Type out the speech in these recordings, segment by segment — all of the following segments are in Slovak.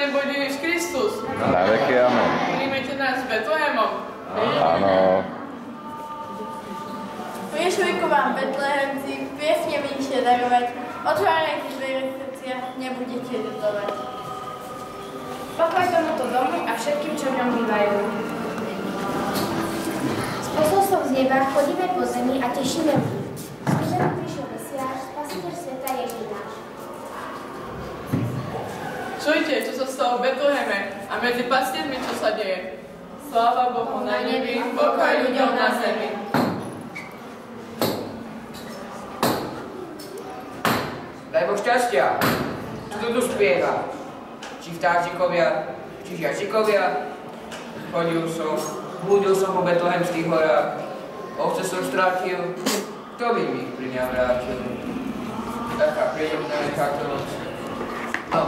Ten bude Ježiš Kristus. Na veky amen. Príjmete nás s Betlehemom. Áno. Prišli ku vám Betlehemci, piesne vidíte darovať, otvárajte dvere srdcia, nebudete ľutovať. Pokoj tomuto domu a všetkým, čo v ňom bývajú. S posolstvom z neba chodíme po zemi a tešíme ľudí. S Križom prišiel Mesiáš, Spasiteľ sveta Ježiš náš. Čujte, čo sa stalo v Betleheme a medzi pastiermi, čo sa deje. Sláva Bohu na nebi, pokoj ľuďom na zemi. Daj Boh šťastia, čo to tu spieva? Či vtáčikovia, či žiačikovia? Chodil som, blúdil som po betlehemských horách, ovce som stratil, kto by mi ich pri mňa vrátil? Taká príjemná takáto noc. No,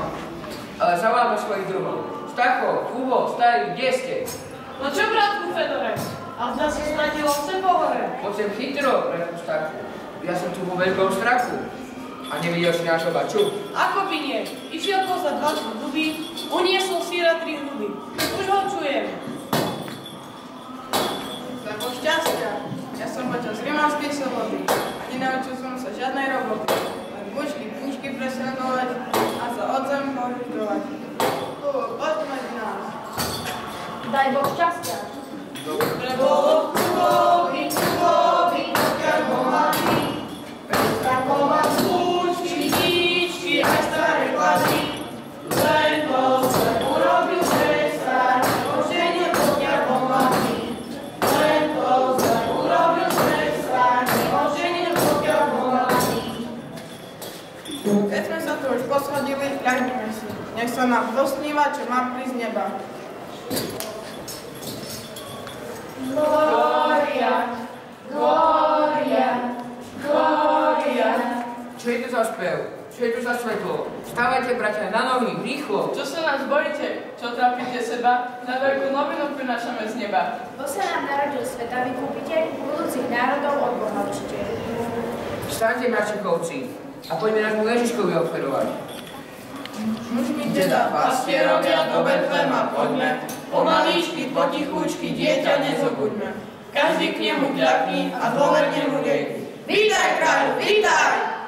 ale zavolám svojich druhov. Stacho, Kubo, starý, kde ste? No čo, bratku Fedore? A zda si stratil ovce po hore. Poď sem chytro, bratku Stachu. Ja som tu vo veľkom strachu. A nevidel si nášho baču? Ako by nie? Išiel pozad 20 duby, uniesol síra 3 hruby. Už ho čujem. Daj Boh šťastia. Ja som počal z Rimavskej Soboty a nenaučil som sa žiadnej roboty. Len bučky, púčky presledovať a sa od zem požudovať. Poď medzi nás. Daj Boh šťastia. Dobre bolo Kubovi, pokiaľ bohatý. Tak bohatý. Aj staré klady, len to sa urobil sestár, oženil pokiaľ bohatý. Len to sa urobil sestár, oženil pokiaľ bohatý. Keď sme sa tu už poschodili, ľahnime si. Nech sa nám dosníva, čo má prísť z neba. Gloria, Gloria, Gloria. Čo je to za spev? Čo je to za svetlo? Vstávajte, bratia, na nohy, rýchlo! Čo sa nás bojíte? Čo trápite seba? Na veľkú novinu prinášame z neba. Bo sa nám narodil sveta vykúpiteľ, budúcich národov od Boha učiteľ. Vstaňte, mračekovci, a poďme nášmu Ježiškovi oferovať. Mužmi teda pastierovia do Betlema poďme, pomalíčky, potichúčky, dieťa nezobuďme. Každý k nemu kľakni a dôverne mu riekni. Vítaj, kráľu, vítaj!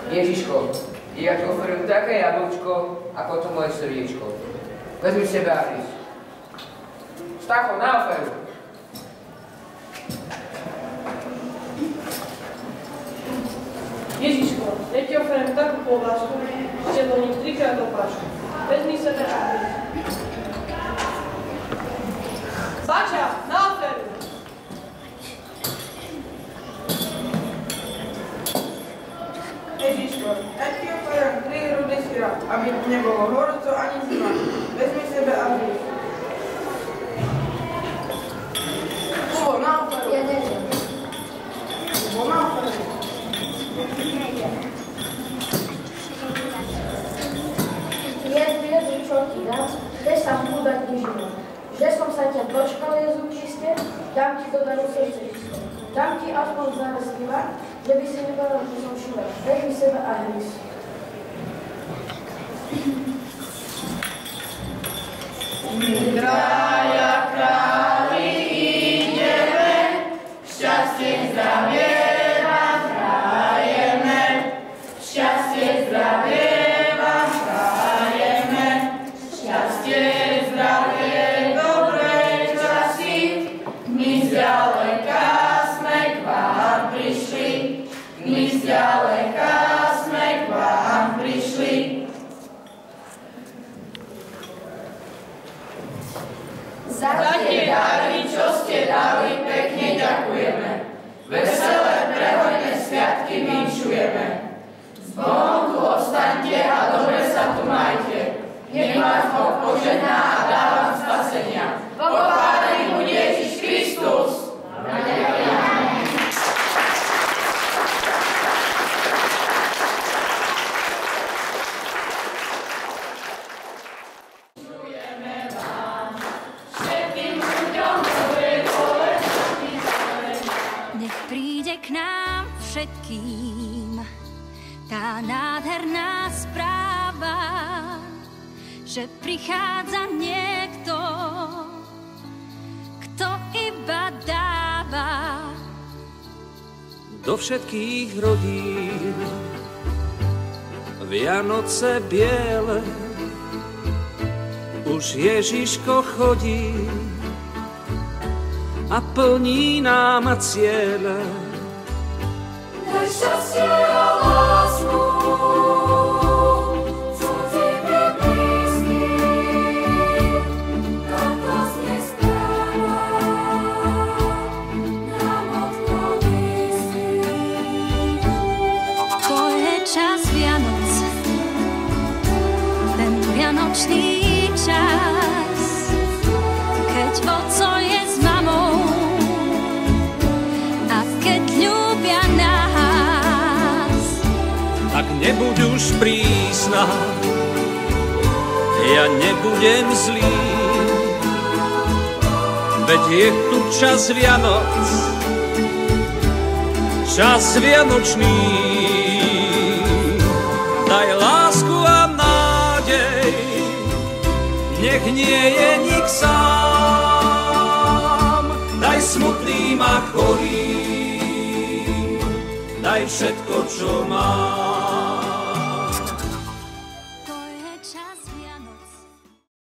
Ježiško, ja ti oferujem také jablčko, ako to moje srdiečko. Vezmi sebe a hryz. Stacho, na oferu. Ježiško, ja ti oferujem takú povážku, že do nich 3-krát do pášku. Vezmi sebe a hryz. Bača, na oferu! Ježiško, ja ti oferujem 3 rudy syra, aby nebolo horúco ani zima. Vezmi sebe a hryz. Kubo, na oferu. Ja neviem. Kubo, na oferu. Jezu, čo ti dám, kde sa vúdať nežino. Že som sa ťa dočkal, Jezu, čiste, dám ti to daru srdce čisté. Dám ti aspoň záraz sníva, že by si nepovedal, že som šíva. Vezmi seba a hryz. Traja králi ideme, šťastie, zdravie vám prajeme. Šťastie, zdravie vám prajeme. Šťastie, zdravie, dobré časy. My zďaleka sme k vám prišli. My zďaleka sme k vám prišli. Za tie dary, čo ste dali, pekne ďakujeme. Veselé prehojné sviatky vinšujeme. S Bohom tu ostaňte a dobre sa tu majte. Nech vás Boh požehná a dá vám spasenia. Pochválený buď Ježiš Kristus. Nech príde k nám všetkým tá nádherná správa, že prichádza niekto, kto iba dáva. Do všetkých rodín Vianoce biele už Ježiško chodí a plní nám ciele. Daj šťastie a lásku, čo tebe blízky, táto znie správa nám odpovísi. To je čas Vianoc, ten vianočný čas, keď oco je s mamou a keď ľúbia nás. Tak nebuď už prísna, ja nebudem zlý, veď je tu čas Vianoc, čas vianočný. Daj lásku a nádej, nech nie je nik sám. Daj smutným a chorým, daj všetko, čo mám.